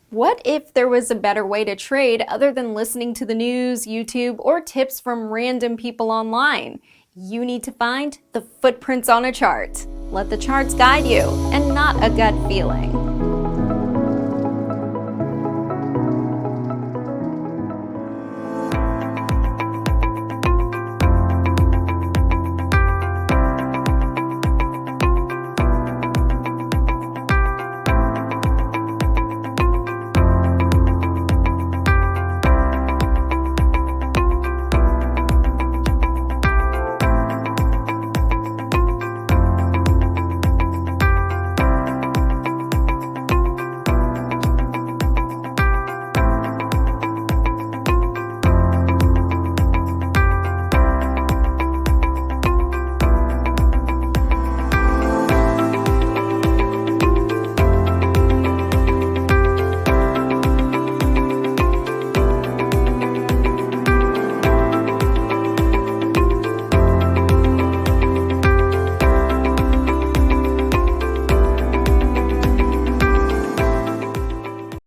What if there was a better way to trade other than listening to the news, YouTube, or tips from random people online? You need to find the footprints on a chart. Let the charts guide you and not a gut feeling.